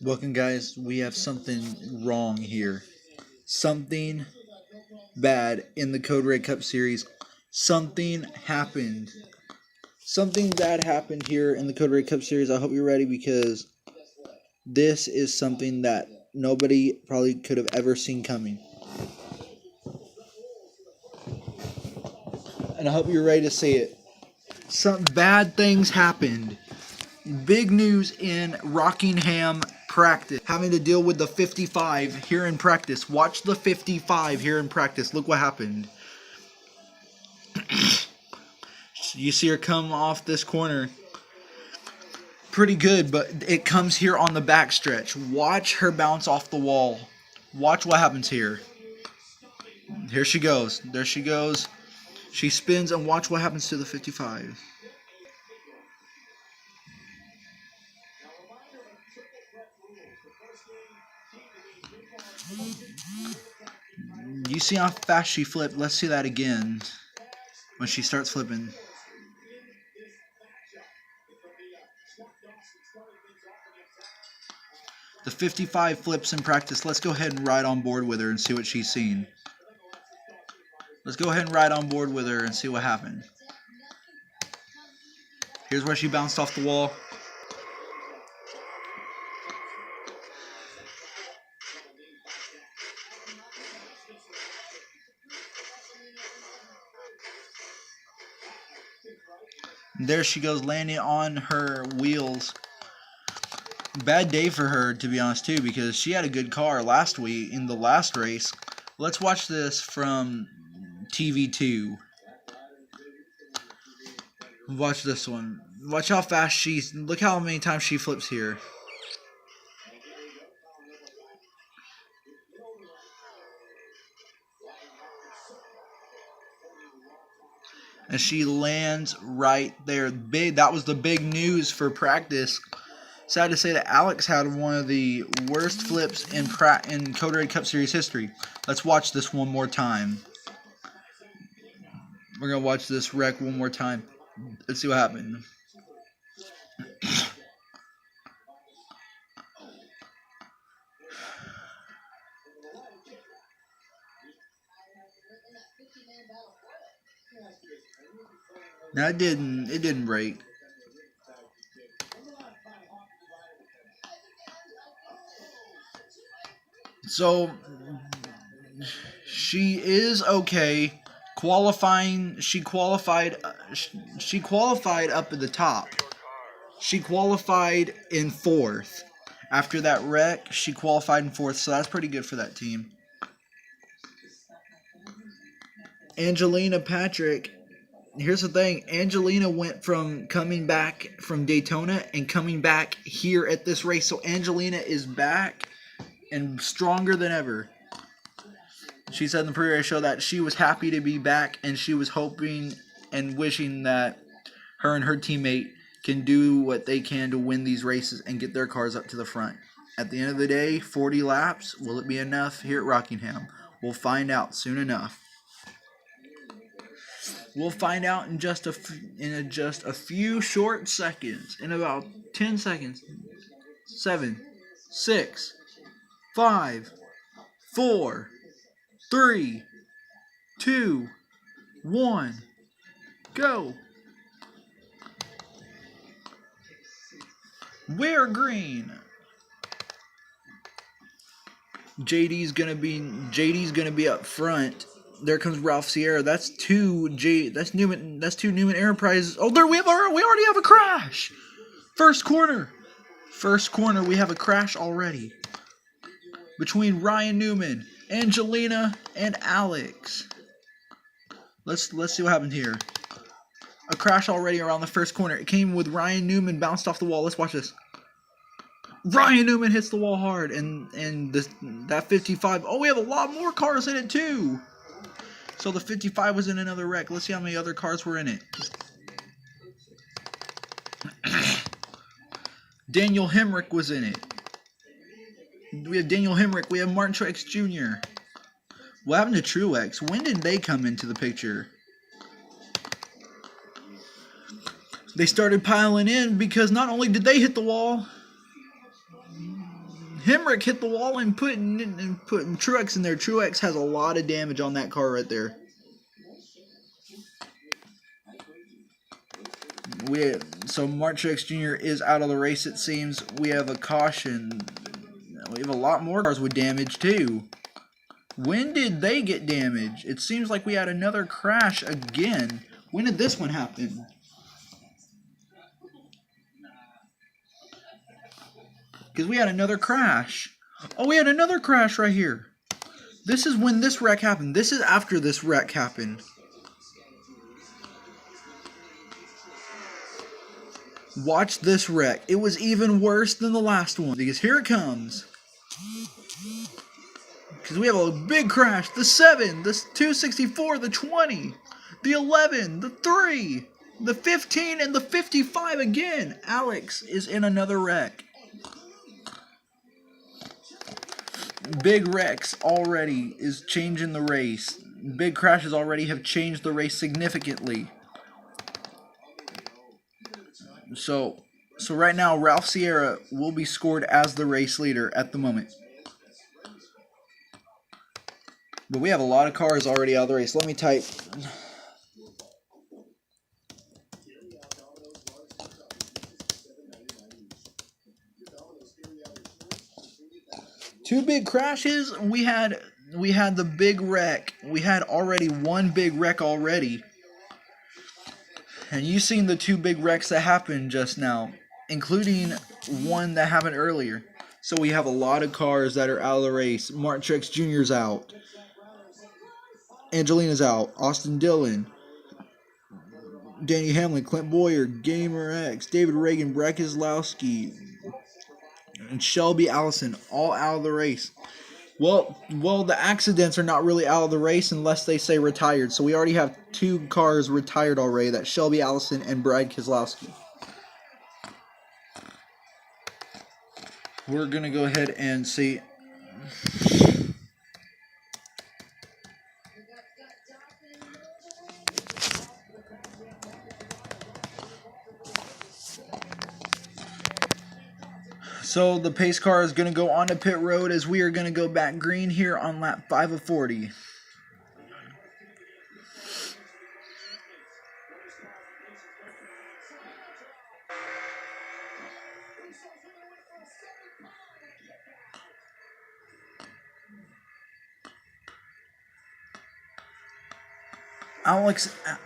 Welcome, guys. We have something wrong here. Something bad in the Code Red Cup Series. Something happened. Something bad happened here in the Code Red Cup Series. I hope you're ready because this is something that nobody probably could have ever seen coming. And I hope you're ready to see it. Some bad things happened. Big news in Rockingham practice. Having to deal with the 55 here in practice. Watch the 55 here in practice. Look what happened. You see her come off this corner. Pretty good, but it comes here on the backstretch. Watch her bounce off the wall. Watch what happens here. Here she goes. There she goes. She spins, and watch what happens to the 55. You see how fast she flipped? Let's see that again when she starts flipping. The 55 flips in practice. Let's go ahead and ride on board with her and see what she's seen. Let's go ahead and ride on board with her and see what happened. Here's where she bounced off the wall. There she goes, landing on her wheels. Bad day for her, to be honest, too, because she had a good car last week in the last race. Let's watch this from TV2. Watch this one. Watch how fast look how many times she flips here. And she lands right there. That was the big news for practice. Sad to say that Alex had one of the worst flips in Code Red Cup Series history. Let's watch this one more time. We're going to watch this wreck one more time. Let's see what happened. Now it didn't break. So she is okay. She qualified up at the top. She qualified in 4th. After that wreck, she qualified in 4th, so that's pretty good for that team. Angelina Patrick, here's the thing. Angelina went from coming back from Daytona and coming back here at this race. So Angelina is back and stronger than ever. She said in the pre-race show that she was happy to be back and she was hoping and wishing that her and her teammate can do what they can to win these races and get their cars up to the front. At the end of the day, 40 laps, will it be enough here at Rockingham? We'll find out soon enough. We'll find out in just a few short seconds, in about 10 seconds. 7, 6, 5, 4, 3, 2, 1, go. We're green. JD's gonna be up front. There comes Ralph Sierra. That's two Newman Enterprises. Oh, there we already have a crash. First corner, we have a crash already between Ryan Newman, Angelina, and Alex. Let's see what happened here. A crash already around the first corner. It came with Ryan Newman bounced off the wall. Let's watch this. Ryan Newman hits the wall hard, and that 55. Oh, we have a lot more cars in it too. So the 55 was in another wreck. Let's see how many other cars were in it. Daniel Hemrick was in it. We have Daniel Hemrick. We have Martin Truex Jr. What happened to Truex? When did they come into the picture? They started piling in because not only did they hit the wall, Hemrick hit the wall and put Truex in there. Truex has a lot of damage on that car right there. So Truex Jr. is out of the race, it seems. We have a caution. We have a lot more cars with damage too. When did they get damaged? It seems like we had another crash again. When did this one happen? Because we had another crash. Oh, we had another crash right here. This is when this wreck happened. This is after this wreck happened. Watch this wreck. It was even worse than the last one. Because here it comes. Because we have a big crash. The 7, the 264, the 20, the 11, the 3, the 15, and the 55 again. Alex is in another wreck. Big wrecks already is changing the race. Big crashes already have changed the race significantly. So right now, Ralph Sierra will be scored as the race leader at the moment. But we have a lot of cars already out of the race. Let me type. Two big crashes. We had the big wreck. We had already one big wreck already. And you've seen the two big wrecks that happened just now, including one that happened earlier. So we have a lot of cars that are out of the race. Truex Jr.'s out. Angelina's out. Austin Dillon. Danny Hamlin. Clint Boyer. Gamer X. David Reagan. Brett Keselowski. And Shelby Allison. All out of the race. Well, the accidents are not really out of the race unless they say retired. So we already have two cars retired already. That's Shelby Allison and Brad Keselowski. We're going to go ahead and see. So the pace car is going to go onto pit road as we are going to go back green here on lap 5 of 40.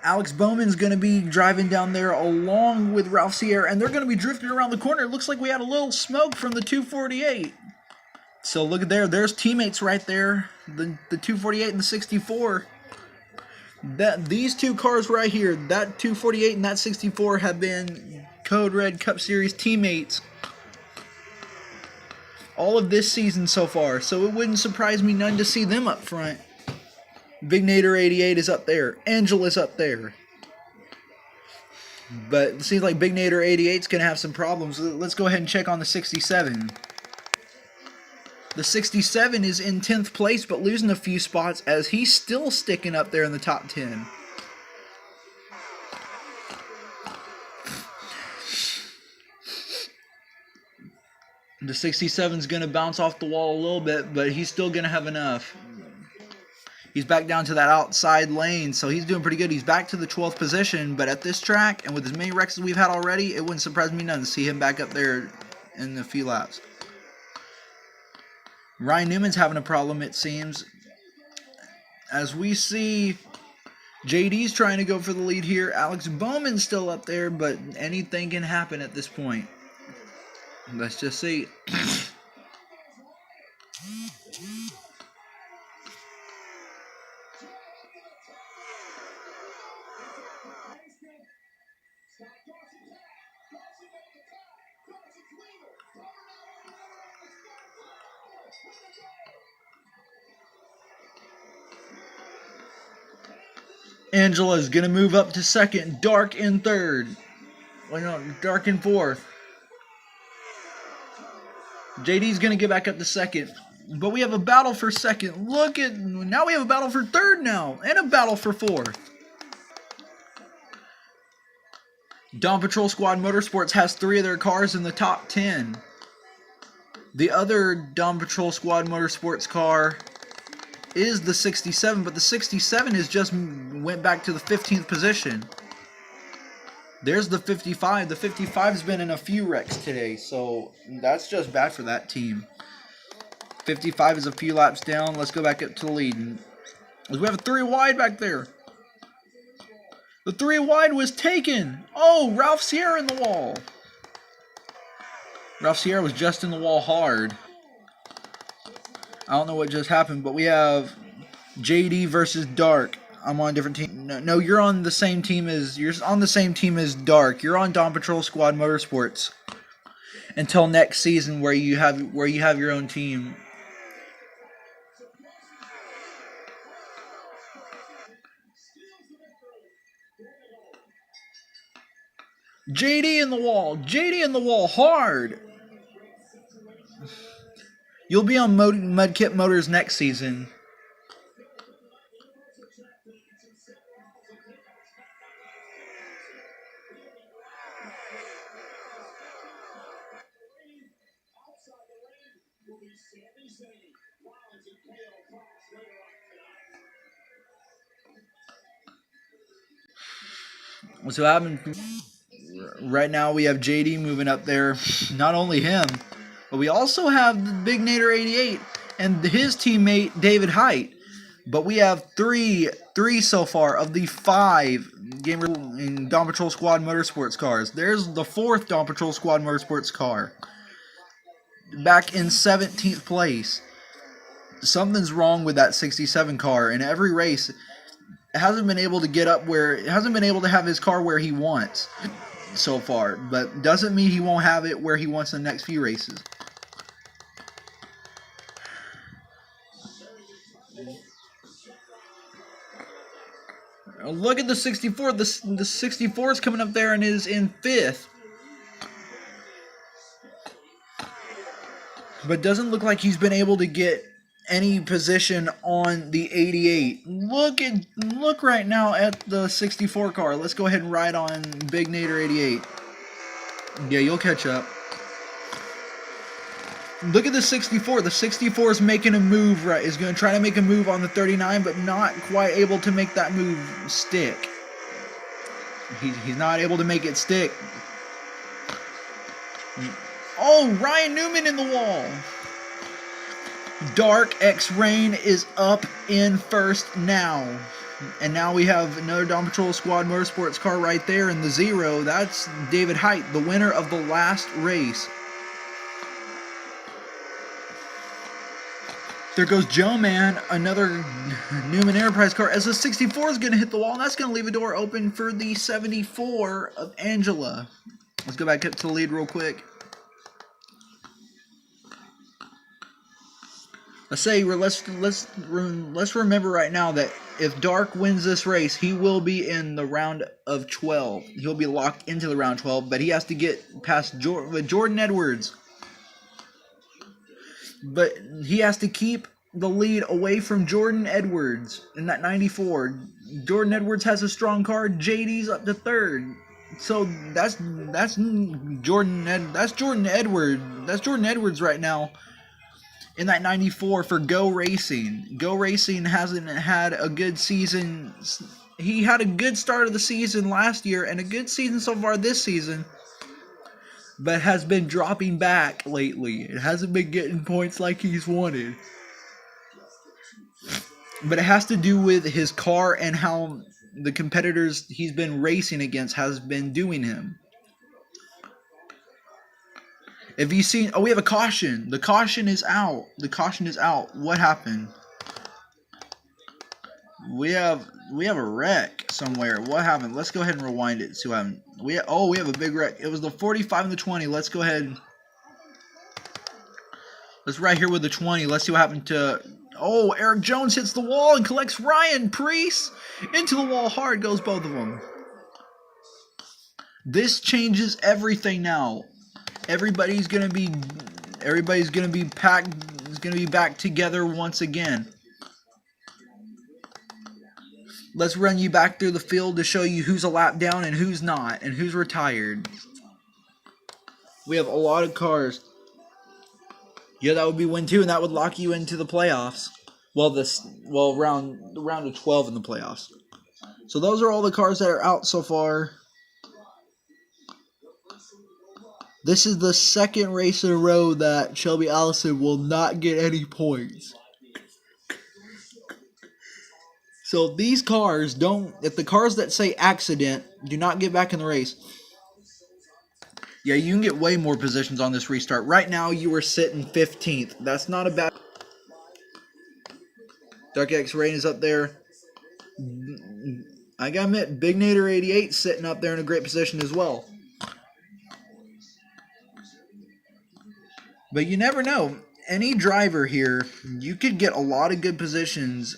Alex Bowman's going to be driving down there along with Ralph Sierra, and they're going to be drifting around the corner. It looks like we had a little smoke from the 248. So look at there. There's teammates right there. The 248 and the 64. These two cars right here, that 248 and that 64, have been Code Red Cup Series teammates all of this season so far. So it wouldn't surprise me none to see them up front. Big Nader 88 is up there. Angela's up there. But it seems like Big Nader 88 is going to have some problems. Let's go ahead and check on the 67. The 67 is in 10th place, but losing a few spots as he's still sticking up there in the top 10. The 67 is going to bounce off the wall a little bit, but he's still going to have enough. He's back down to that outside lane, so he's doing pretty good. He's back to the 12th position, but at this track, and with as many wrecks as we've had already, it wouldn't surprise me none to see him back up there in a few laps. Ryan Newman's having a problem, it seems. As we see, JD's trying to go for the lead here. Alex Bowman's still up there, but anything can happen at this point. Let's just see. Angela's going to move up to second. Dark in third. Well, no, Dark in fourth. JD's going to get back up to second. But we have a battle for second. Now we have a battle for third now. And a battle for fourth. Dawn Patrol Squad Motorsports has 3 of their cars in the top 10. The other Dawn Patrol Squad Motorsports car is the 67, but the 67 is just went back to the 15th position. There's the 55. The 55's been in a few wrecks today, so that's just bad for that team. 55 is a few laps down. Let's go back up to the lead. We have a 3 wide back there. The 3 wide was taken. Oh, Ralph Sierra in the wall. Ralph Sierra was just in the wall hard. I don't know what just happened, but we have JD versus Dark. I'm on a different team. No, you're on the same team as Dark. You're on Dawn Patrol Squad Motorsports until next season, where you have your own team. JD in the wall. JD in the wall hard. You'll be on Mudkip Motors next season. So right now we have JD moving up there. Not only him, but we also have the Big Nader 88 and his teammate David Height. But we have three so far of the 5 Gamer in Dawn Patrol Squad Motorsports cars. There's the 4th Dawn Patrol Squad Motorsports car, back in 17th place. Something's wrong with that 67 car. In every race, it hasn't been able to get up where it hasn't been able to have his car where he wants so far, but doesn't mean he won't have it where he wants in the next few races. Look at the 64. The 64 is coming up there and is in 5th. But doesn't look like he's been able to get any position on the 88. Look right now at the 64 car. Let's go ahead and ride on Big Nader 88. Yeah, you'll catch up. Look at the 64. The 64 is making a move, right? Is going to try to make a move on the 39, but not quite able to make that move stick. He's not able to make it stick. Oh, Ryan Newman in the wall. Dark X Rain is up in 1st now. And now we have another Dawn Patrol Squad Motorsports car right there in the 0. That's David Height, the winner of the last race. There goes Joe Man, another Newman Enterprise car, as the 64 is going to hit the wall, and that's going to leave a door open for the 74 of Angela. Let's go back up to the lead real quick. Let's remember right now that if Dark wins this race, he will be in the round of 12. He'll be locked into the round 12, but he has to get past Jordan Edwards. But he has to keep the lead away from Jordan Edwards in that 94. Jordan Edwards has a strong car. JD's up to 3rd. So that's Jordan Edwards right now in that 94 for Go Racing. Go Racing hasn't had a good season. He had a good start of the season last year and a good season so far this season, but has been dropping back lately. It hasn't been getting points like he's wanted. But it has to do with his car and how the competitors he's been racing against has been doing him. If you seen, we have a caution. The caution is out. What happened? We have a wreck somewhere. What happened? Let's go ahead and rewind it. See what happened. We have a big wreck. It was the 45 and the 20. Let's go ahead. Let's right here with the 20. Let's see what happened to. Oh, Eric Jones hits the wall and collects Ryan Priest. Into the wall hard goes both of them. This changes everything now. Everybody's gonna be packed. Is gonna be back together once again. Let's run you back through the field to show you who's a lap down and who's not, and who's retired. We have a lot of cars. Yeah, that would be win 2, and that would lock you into the playoffs. Round of 12 in the playoffs. So those are all the cars that are out so far. This is the second race in a row that Shelby Allison will not get any points. So these cars don't, if the cars that say accident do not get back in the race, yeah, you can get way more positions on this restart. Right now, you are sitting 15th. That's not a bad. Dark X Rain is up there. I gotta admit, Big Nader 88 sitting up there in a great position as well. But you never know. Any driver here, you could get a lot of good positions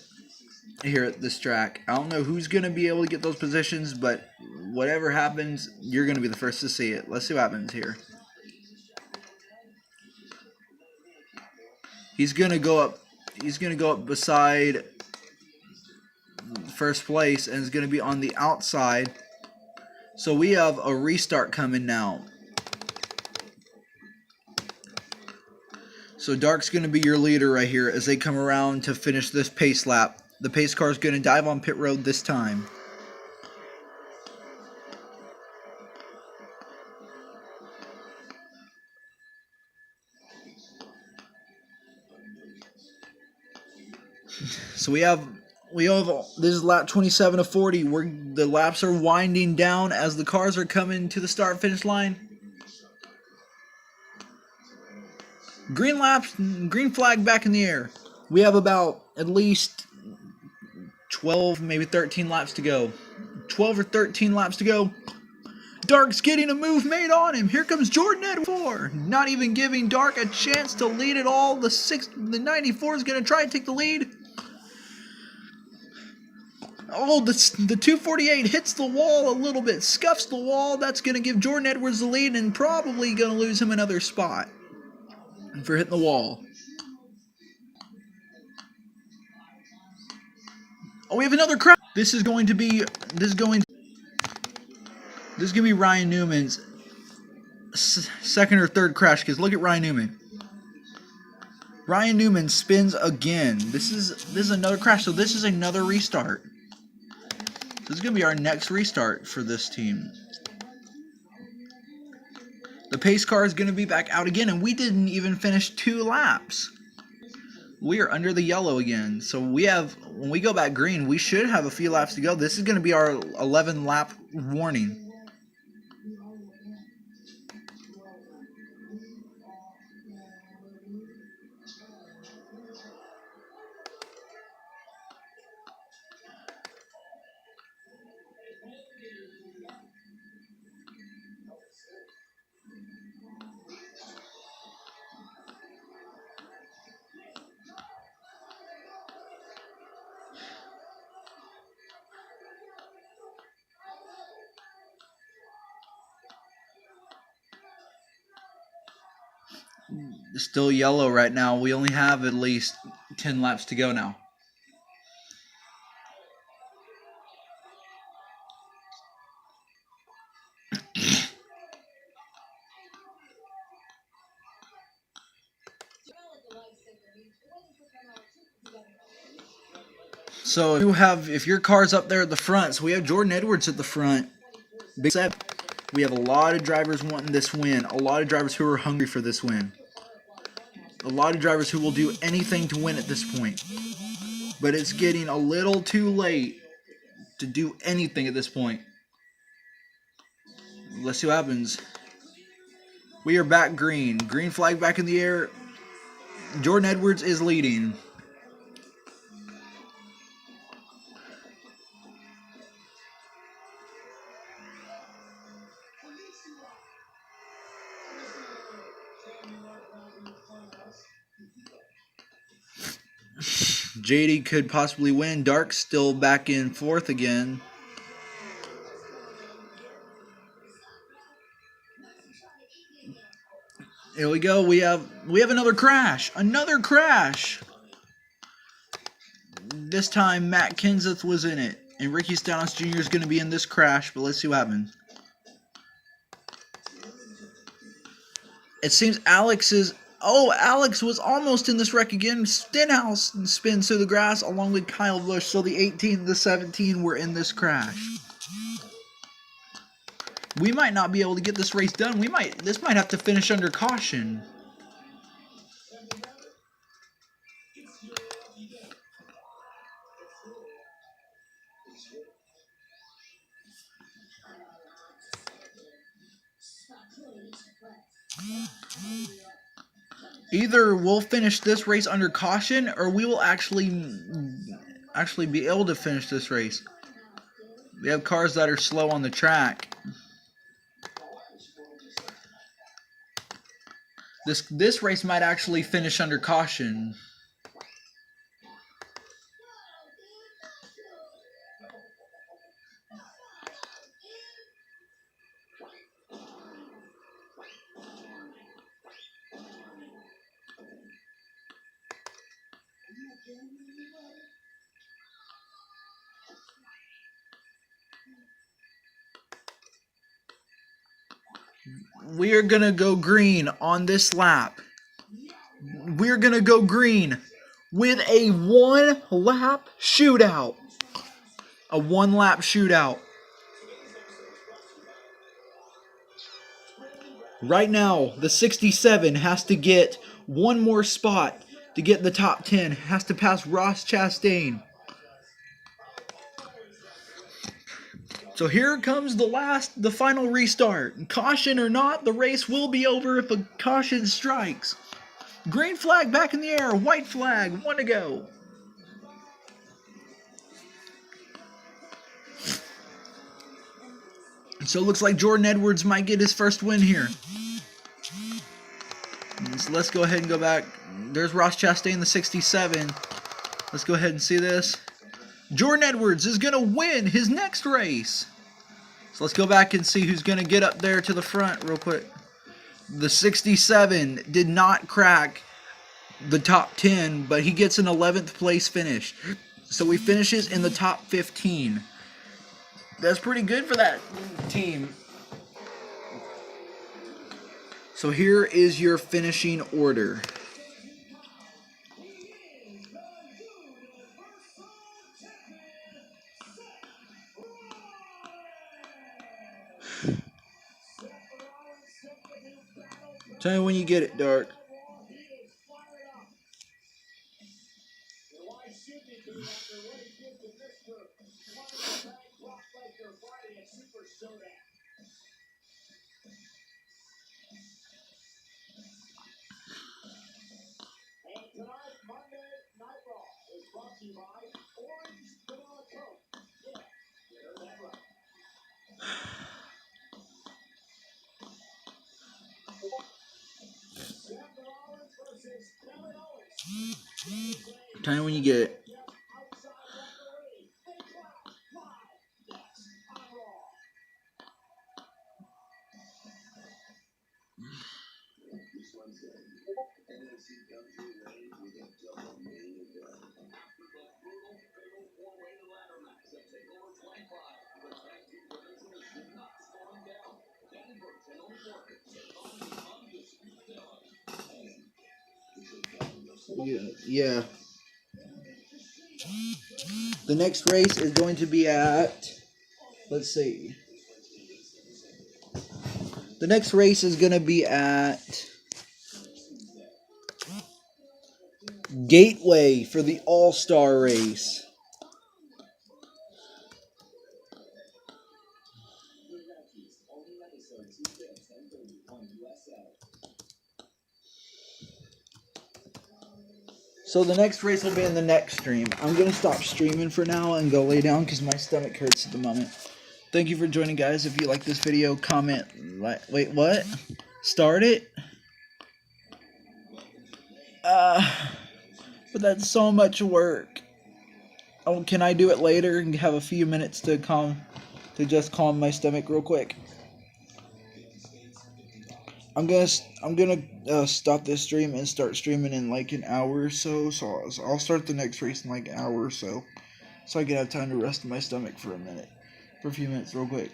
here at this track. I don't know who's going to be able to get those positions, but whatever happens, you're going to be the first to see it. Let's see what happens here. He's going to go up beside first place, and is going to be on the outside. So we have a restart coming now. So Dark's going to be your leader right here as they come around to finish this pace lap. The pace car is going to dive on pit road this time. So we have this is lap 27 of 40. The laps are winding down as the cars are coming to the start finish line. Green flag back in the air. We have about at least 12, maybe 13 laps to go. 12 or 13 laps to go. Dark's getting a move made on him. Here comes Jordan Edwards. Not even giving Dark a chance to lead at all. The 94 is going to try and take the lead. Oh, the 248 hits the wall a little bit. Scuffs the wall. That's going to give Jordan Edwards the lead and probably going to lose him another spot for hitting the wall. Oh, we have another crash. This is going to be Ryan Newman's second or third crash, because look at Ryan Newman. Ryan Newman spins again. This is another crash, so this is another restart. This is going to be our next restart for this team. The pace car is going to be back out again, and we didn't even finish 2 laps. We are under the yellow again. So when we go back green, we should have a few laps to go. This is going to be our 11 lap warning. It's still yellow right now. We only have at least 10 laps to go now. So if your car's up there at the front, so we have Jordan Edwards at the front. Big set. We have a lot of drivers wanting this win. A lot of drivers who are hungry for this win. A lot of drivers who will do anything to win at this point. But it's getting a little too late to do anything at this point. Let's see what happens. We are back green. Green flag back in the air. Jordan Edwards is leading. JD could possibly win. Dark's still back in 4th again. Here we go. We have another crash. Another crash. This time Matt Kenseth was in it, And Ricky Stenhouse Jr. is going to be in this crash, but let's see what happens. It seems Alex was almost in this wreck again. Stenhouse spins through the grass along with Kyle Busch. So the 18 and the 17 were in this crash. We might not be able to get this race done. This might have to finish under caution. Either we'll finish this race under caution, or we will actually be able to finish this race. We have cars that are slow on the track. This race might actually finish under caution. We are going to go green on this lap. We're going to go green with a one-lap shootout. A one-lap shootout. Right now, the 67 has to get one more spot to get the top 10. Has to pass Ross Chastain. So here comes the final restart. Caution or not, the race will be over if a caution strikes. Green flag back in the air, white flag, 1 to go. So it looks like Jordan Edwards might get his first win here. So let's go ahead and go back. There's Ross Chastain, the 67. Let's go ahead and see this. Jordan Edwards is going to win his next race. So let's go back and see who's going to get up there to the front real quick. The 67 did not crack the top 10, but he gets an 11th place finish. So he finishes in the top 15. That's pretty good for that team. So here is your finishing order. Tell me when you get it, Dark. Tell me when you get it. Yeah. The next race is going to be at, let's see. The next race is going to be at Gateway for the All-Star race. So the next race will be in the next stream. I'm going to stop streaming for now and go lay down because my stomach hurts at the moment. Thank you for joining, guys. If you like this video, comment. Wait, what? Start it? But that's so much work. Oh, can I do it later and have a few minutes to just calm my stomach real quick? I'm gonna stop this stream and start streaming in like an hour or so. So I'll start the next race in like an hour or so. so I can have time to rest my stomach for a few minutes, real quick.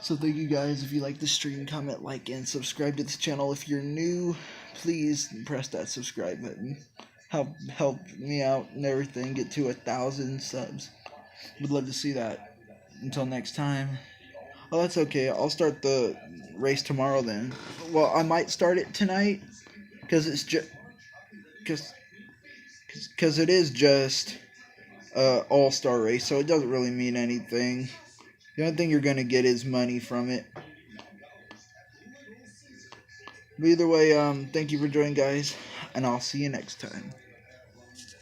So thank you guys. If you like the stream, comment, like, and subscribe to this channel. If you're new, please press that subscribe button. Help me out and everything. Get to 1,000 subs. Would love to see that. Until next time. Oh, that's okay. I'll start the race tomorrow then. Well, I might start it tonight because it's just because it is just all-star race, so it doesn't really mean anything. The only thing you're gonna get is money from it. But either way, thank you for joining, guys, and I'll see you next time.